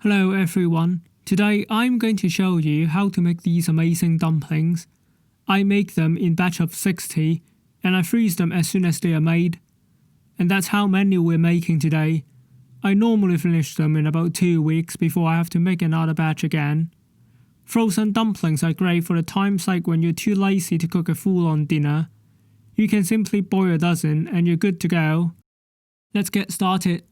Hello everyone, today I'm going to show you how to make these amazing dumplings. I make them in batch of 60 and I freeze them as soon as they are made. And that's how many we're making today. I normally finish them in about 2 weeks before I have to make another batch again. Frozen dumplings are great for the times like when you're too lazy to cook a full-on dinner. You can simply boil a dozen and you're good to go. Let's get started.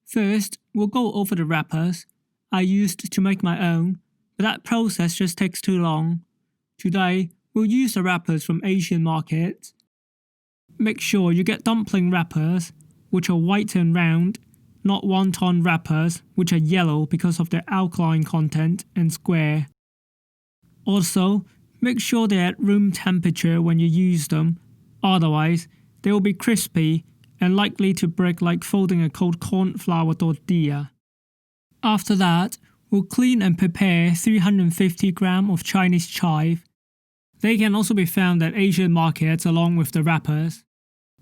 First, we'll go over the wrappers I used to make my own, but that process just takes too long. Today, we'll use the wrappers from Asian markets. Make sure you get dumpling wrappers, which are white and round, not wonton wrappers, which are yellow because of their alkaline content, and square. Also, make sure they're at room temperature when you use them, otherwise they will be crispy and likely to break like folding a cold corn flour tortilla. After that, we'll clean and prepare 350 grams of Chinese chive. They can also be found at Asian markets along with the wrappers.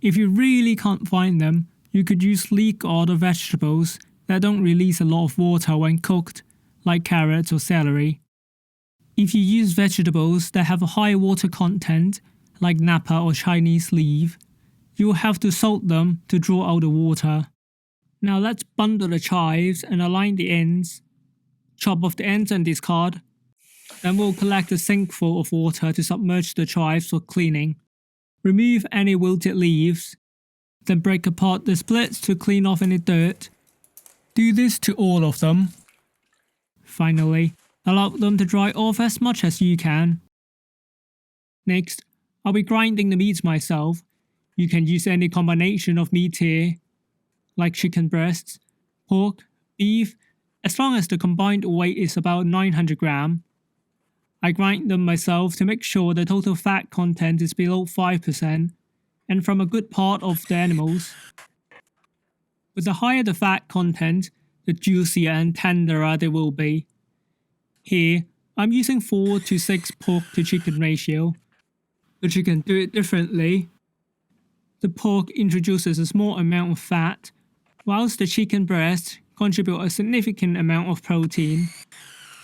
If you really can't find them, you could use leek or other vegetables that don't release a lot of water when cooked, like carrots or celery. If you use vegetables that have a high water content, like napa or Chinese leaf, you will have to salt them to draw out the water. Now let's bundle the chives and align the ends. Chop off the ends and discard. Then we'll collect a sinkful of water to submerge the chives for cleaning. Remove any wilted leaves. Then break apart the splits to clean off any dirt. Do this to all of them. Finally, allow them to dry off as much as you can. Next, I'll be grinding the meats myself. You can use any combination of meat here, like chicken breasts, pork, beef, as long as the combined weight is about 900 grams. I grind them myself to make sure the total fat content is below 5% and from a good part of the animals. With the higher the fat content, the juicier and tenderer they will be. Here, I'm using 4 to 6 pork to chicken ratio, but you can do it differently. The pork introduces a small amount of fat, whilst the chicken breast contribute a significant amount of protein.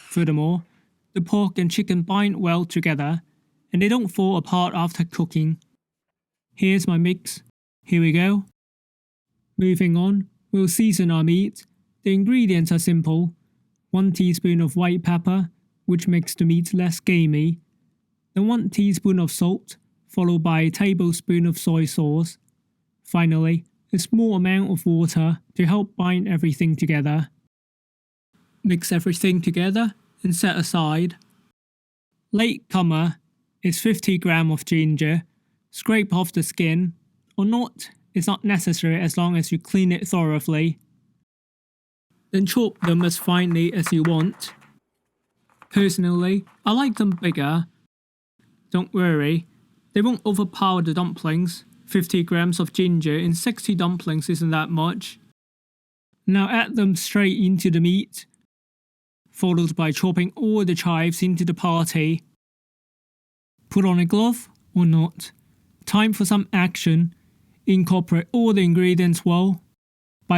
Furthermore, the pork and chicken bind well together, and they don't fall apart after cooking. Here's my mix. Here we go. Moving on, we'll season our meat. The ingredients are simple. 1 teaspoon of white pepper, which makes the meat less gamey. Then 1 teaspoon of salt, followed by a tablespoon of soy sauce. Finally, a small amount of water to help bind everything together. Mix everything together and set aside. Latecomer is 50 grams of ginger. Scrape off the skin, or not, it's not necessary as long as you clean it thoroughly. Then chop them as finely as you want. Personally, I like them bigger. Don't worry, they won't overpower the dumplings. 50 grams of ginger in 60 dumplings isn't that much. Now add them straight into the meat, followed by chopping all the chives into the party. Put on a glove or not. Time for some action. Incorporate all the ingredients well.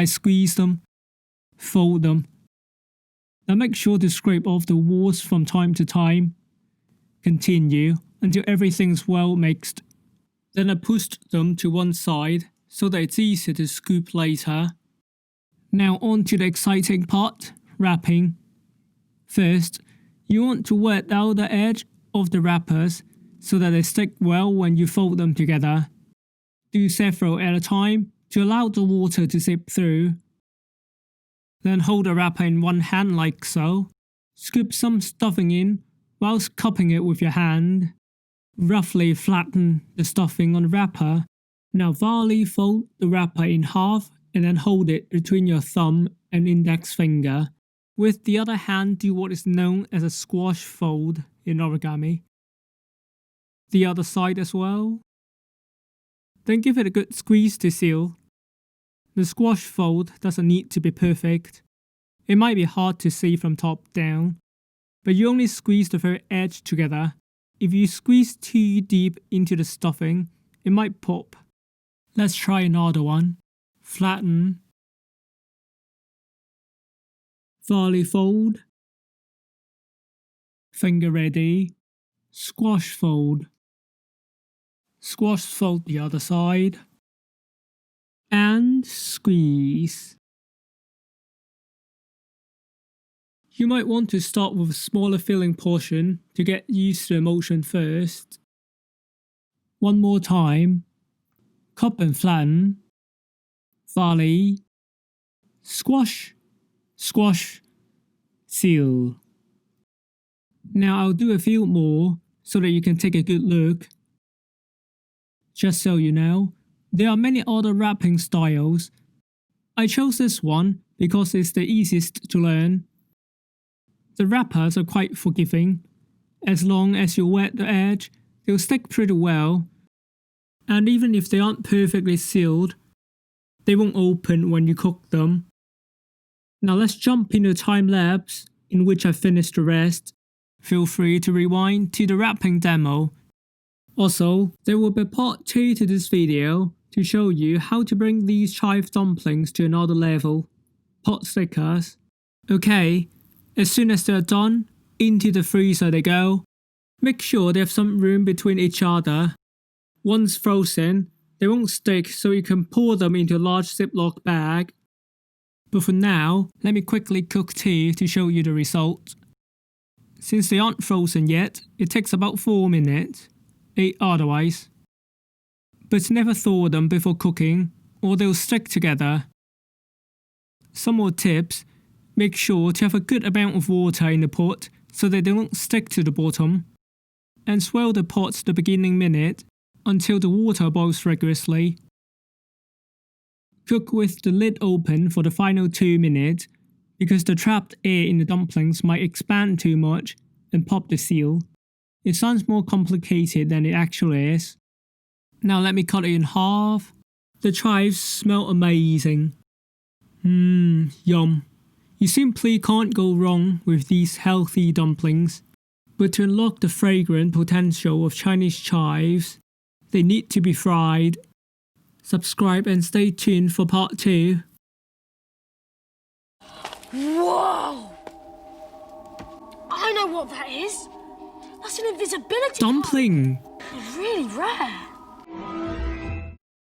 Squeeze them. Fold them. Now make sure to scrape off the walls from time to time. Continue until everything's well mixed. Then I pushed them to one side so that it's easier to scoop later. Now on to the exciting part, wrapping. First, you want to wet out the edge of the wrappers so that they stick well when you fold them together. Do several at a time to allow the water to seep through. Then hold the wrapper in one hand like so. Scoop some stuffing in whilst cupping it with your hand. Roughly flatten the stuffing on the wrapper. Now variously fold the wrapper in half and then hold it between your thumb and index finger. With the other hand, do what is known as a squash fold in origami. The other side as well. Then give it a good squeeze to seal. The squash fold doesn't need to be perfect. It might be hard to see from top down, but you only squeeze the very edge together. If you squeeze too deep into the stuffing, it might pop. Let's try another one. Flatten. Varley fold, finger ready, squash fold, squash fold the other side, and squeeze. You might want to start with a smaller filling portion to get used to the motion first. One more time, cup and flatten, varley, squash, squash, seal. Now I'll do a few more so that you can take a good look. Just so you know, there are many other wrapping styles. I chose this one because it's the easiest to learn. The wrappers are quite forgiving. As long as you wet the edge, they'll stick pretty well. And even if they aren't perfectly sealed, they won't open when you cook them. Now let's jump into a time lapse in which I finished the rest. Feel free to rewind to the wrapping demo. Also, there will be part 2 to this video to show you how to bring these chive dumplings to another level. Potstickers. Okay, as soon as they're done, into the freezer they go. Make sure they have some room between each other. Once frozen, they won't stick, so you can pour them into a large Ziploc bag. But for now, let me quickly cook 2 to show you the result. Since they aren't frozen yet, it takes about 4 minutes. 8 otherwise. But never thaw them before cooking, or they'll stick together. Some more tips: make sure to have a good amount of water in the pot so they don't stick to the bottom. And swirl the pot the beginning minute until the water boils rigorously. Cook with the lid open for the final 2 minutes because the trapped air in the dumplings might expand too much and pop the seal. It sounds more complicated than it actually is. Now let me cut it in half. The chives smell amazing. Yum. You simply can't go wrong with these healthy dumplings. But to unlock the fragrant potential of Chinese chives, they need to be fried. Subscribe and stay tuned for part 2. Whoa! I know what that is. That's an invisibility Dumpling! It's really rare.